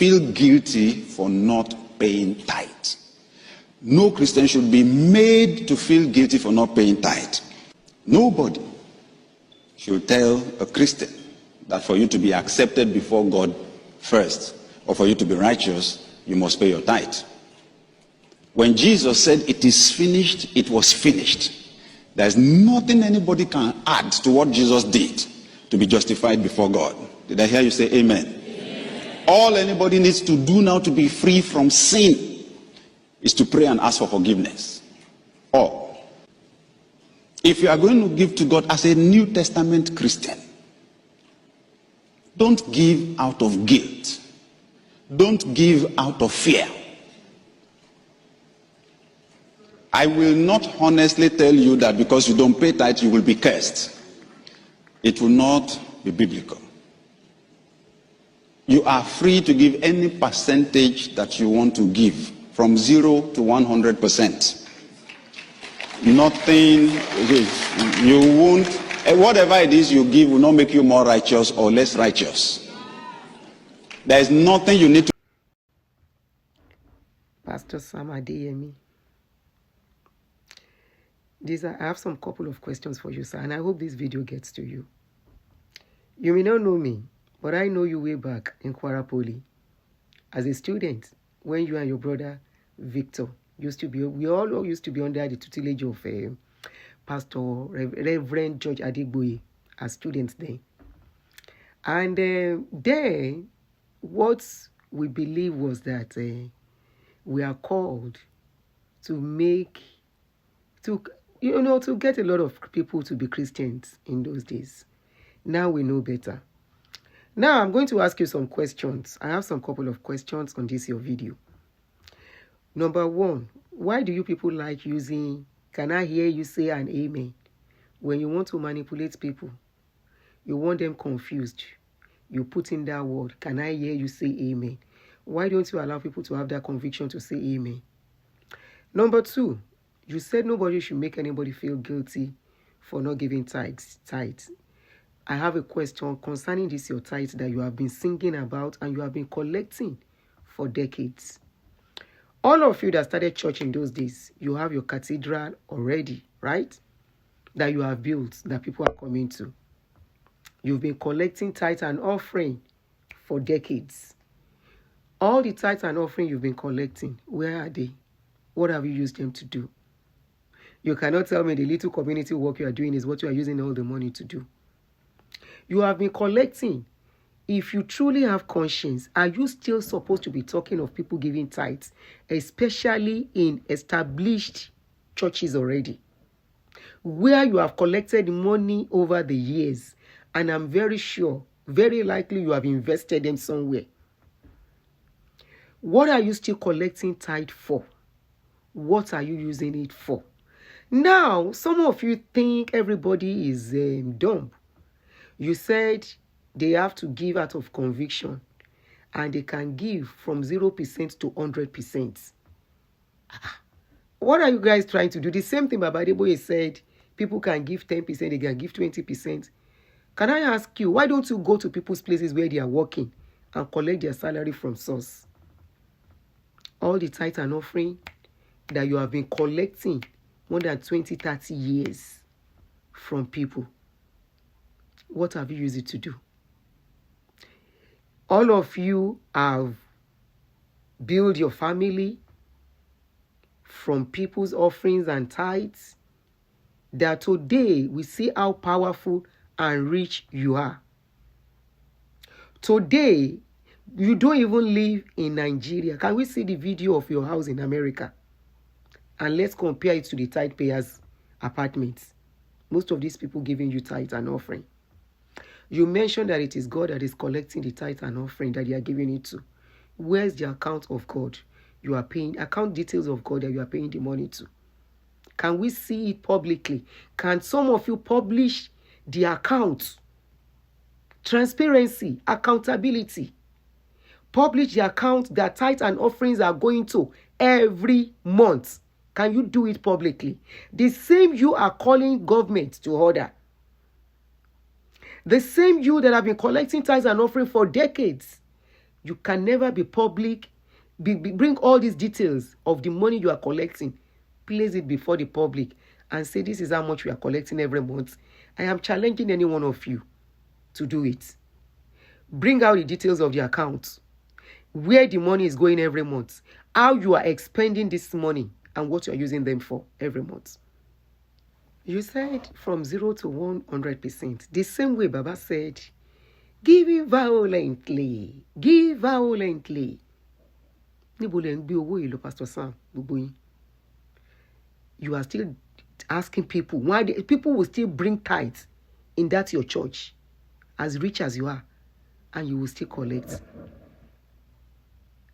feel guilty for not paying tithe. No Christian should be made to feel guilty for not paying tithe. Nobody should tell a Christian that for you to be accepted before God first, or for you to be righteous, you must pay your tithe. When Jesus said it is finished, it was finished. There's nothing anybody can add to what Jesus did to be justified before God. Did I hear you say amen? Amen. All anybody needs to do now to be free from sin is to pray and ask for forgiveness. Or, if you are going to give to God as a New Testament Christian, don't give out of guilt. Don't give out of fear. I will not honestly tell you that because you don't pay tithe, you will be cursed. It will not be biblical. You are free to give any percentage that you want to give, from 0 to 100%. Nothing, you won't, whatever it is you give will not make you more righteous or less righteous. There is nothing you need to. Pastor Sam Adeyemi. I have some couple of questions for you, sir, and I hope this video gets to you. You may not know me, but I know you way back in Kwara Poly. As a student, when you and your brother Victor we all used to be under the tutelage of Pastor Reverend George Adigboye as students then. And there, what we believe was that we are called to get a lot of people to be Christians in those days. Now we know better. Now I'm going to ask you some questions. I have some couple of questions on this your video. Number one, why do you people like using, can I hear you say an amen? When you want to manipulate people, you want them confused, you put in that word, can I hear you say amen? Why don't you allow people to have that conviction to say amen? Number two, you said nobody should make anybody feel guilty for not giving tithes. I have a question concerning this your tithe that you have been singing about and you have been collecting for decades. All of you that started church in those days, you have your cathedral already, right? That you have built, that people are coming to. You've been collecting tithe and offering for decades. All the tithe and offering you've been collecting, where are they? What have you used them to do? You cannot tell me the little community work you are doing is what you are using all the money to do. You have been collecting. If you truly have conscience, are you still supposed to be talking of people giving tithes, especially in established churches already, where you have collected money over the years, and I'm very sure, very likely you have invested them somewhere? What are you still collecting tithe for? What are you using it for? Now, some of you think everybody is dumb. You said they have to give out of conviction, and they can give from 0% to 100%. What are you guys trying to do? The same thing Baba Adeboye said, people can give 10%, they can give 20%. Can I ask you, why don't you go to people's places where they are working and collect their salary from source? All the tithe and offering that you have been collecting more than 20, 30 years from people, what have you used it to do? All of you have built your family from people's offerings and tithes, that today we see how powerful and rich you are. Today, you don't even live in Nigeria. Can we see the video of your house in America? And let's compare it to the tithe payers' apartments. Most of these people giving you tithe and offering. You mentioned that it is God that is collecting the tithe and offering that you are giving it to. Where's the account of God you are paying, account details of God that you are paying the money to? Can we see it publicly? Can some of you publish the account? Transparency, accountability. Publish the account that tithe and offerings are going to every month. Can you do it publicly? The same you are calling government to order. The same you that have been collecting tithes and offering for decades. You can never be public. Bring all these details of the money you are collecting, place it before the public, and say this is how much we are collecting every month. I am challenging any one of you to do it. Bring out the details of the account, where the money is going every month, how you are expending this money, and what you are using them for every month. You said from 0 to 100%. The same way Baba said, giving violently. Give violently. Níbo lẹ ń gbé owó yìí lọ, Pastor Sam, gbogbo yín? You are still asking people. Why people will still bring tithes in that your church, as rich as you are, and you will still collect.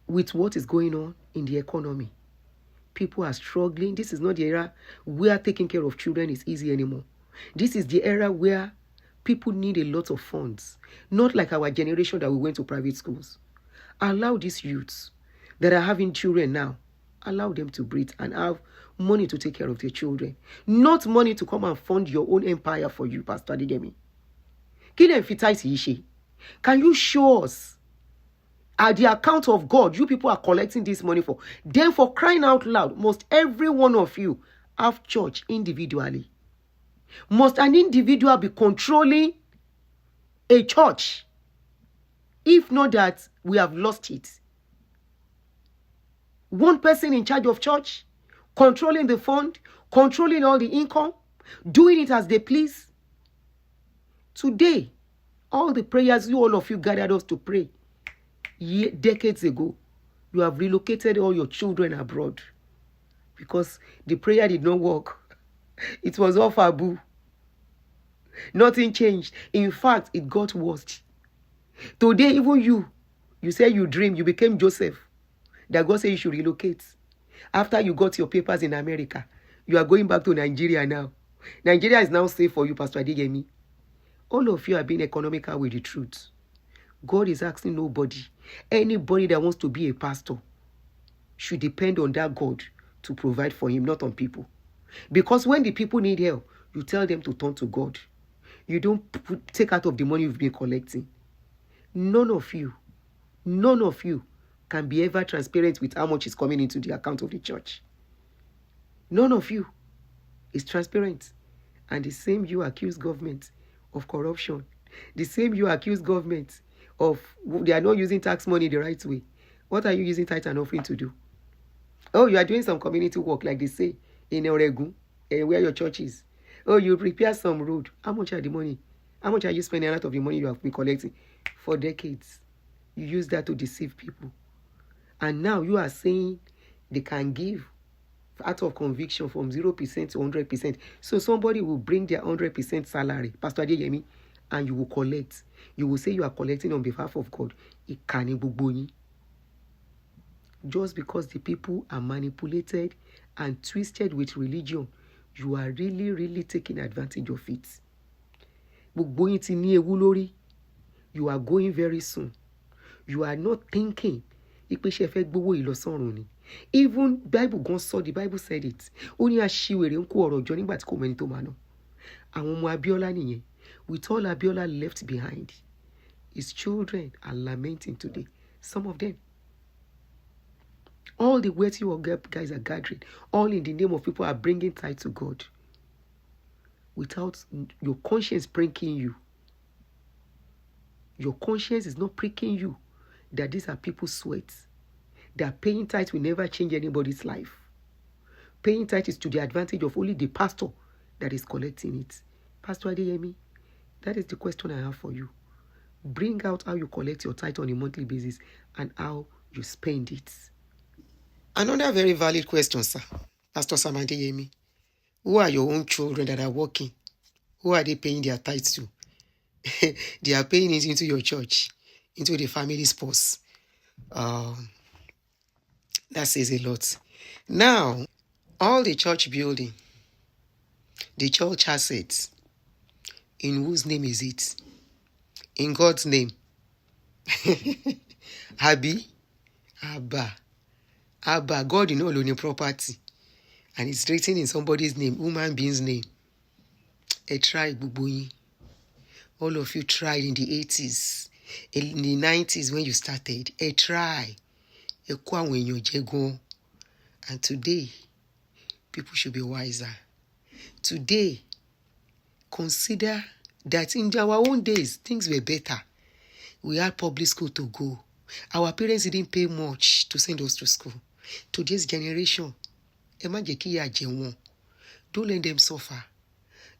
With what is going on in the economy, people are struggling. This is not the era where taking care of children is easy anymore. This is the era where people need a lot of funds. Not like our generation that we went to private schools. Allow these youths that are having children now, allow them to breathe and have money to take care of their children. Not money to come and fund your own empire for you, Pastor Adeyemi. Can you show us at the account of God you people are collecting this money for? Then for crying out loud, must every one of you have church individually? Must an individual be controlling a church? If not that, we have lost it. One person in charge of church, controlling the fund, controlling all the income, doing it as they please. Today, all the prayers all of you gathered us to pray, decades ago, you have relocated all your children abroad because the prayer did not work. It was all fabu. Nothing changed. In fact, it got worse. Today, even you say you dream, you became Joseph. That God said you should relocate. After you got your papers in America, you are going back to Nigeria now. Nigeria is now safe for you, Pastor Adeyemi. All of you are being economical with the truth. God is asking nobody. Anybody that wants to be a pastor should depend on that God to provide for him, not on people. Because when the people need help, you tell them to turn to God. You don't take out of the money you've been collecting. None of you can be ever transparent with how much is coming into the account of the church. None of you is transparent. And the same you accuse government of corruption. The same you accuse government of they are not using tax money the right way. What are you using tithe and offering to do? Oh, you are doing some community work like they say in Oregon, where your church is. Oh, you repair some road. How much are the money? How much are you spending out of the money you have been collecting for decades? You use that to deceive people. And now you are saying they can give out of conviction from 0% to 100%. So somebody will bring their 100% salary, Pastor Adeyemi, and you will collect. You will say you are collecting on behalf of God. Just because the people are manipulated and twisted with religion, you are really taking advantage of it. You are going very soon. You are not thinking. Even Bible gone saw the Bible said it. Only a shiwere nko ọ̀rọ̀ jọ nígbà tí kò mẹ́ni tó máa ná. Àwọn ọmọ Abiola nìyẹn. With all Abiola left behind, his children are lamenting today. Some of them. All the wealthy guys are gathering. All in the name of people are bringing tithe to God. Without your conscience pricking you. Your conscience is not pricking you that these are people's sweats. That paying tithe will never change anybody's life. Paying tithe is to the advantage of only the pastor that is collecting it. Pastor Adeyemi, that is the question I have for you. Bring out how you collect your tithe on a monthly basis and how you spend it. Another very valid question, sir. Pastor Sam Adeyemi. Who are your own children that are working? Who are they paying their tithes to? They are paying it into your church, into the family's purse. That says a lot. Now, all the church building, the church assets, in whose name is it? In God's name. Abba. God in all only property. And it's written in somebody's name, human being's name. A tribe, Bubuyi. All of you tried in the 80s. In the 90s when you started, try. And today, people should be wiser. Today, consider that in our own days, things were better. We had public school to go. Our parents didn't pay much to send us to school. Today's generation, don't let them suffer.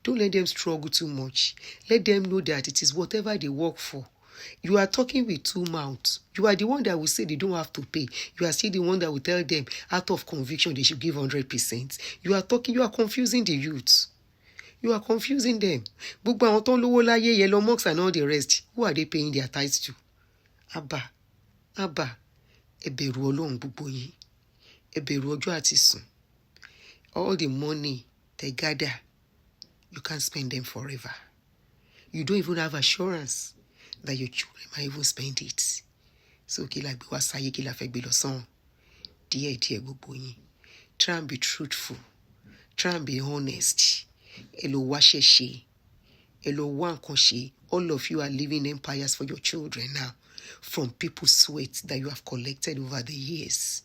Don't let them struggle too much. Let them know that it is whatever they work for. You are talking with two mouths. You are the one that will say they don't have to pay. You are still the one that will tell them out of conviction they should give 100%. You are confusing the youth. You are confusing them. Yellow Musk and all the rest. Who are they paying their tithes to? Abba. Ẹbẹ̀rù Ọlọ́run gbogbo yín. Ẹbẹ̀rù ọjọ́ àti sùn. All the money they gather, you can't spend them forever. You don't even have assurance that your children might even spend it. So try and be truthful. Try and be honest. All of you are living empires for your children now from people's sweat that you have collected over the years.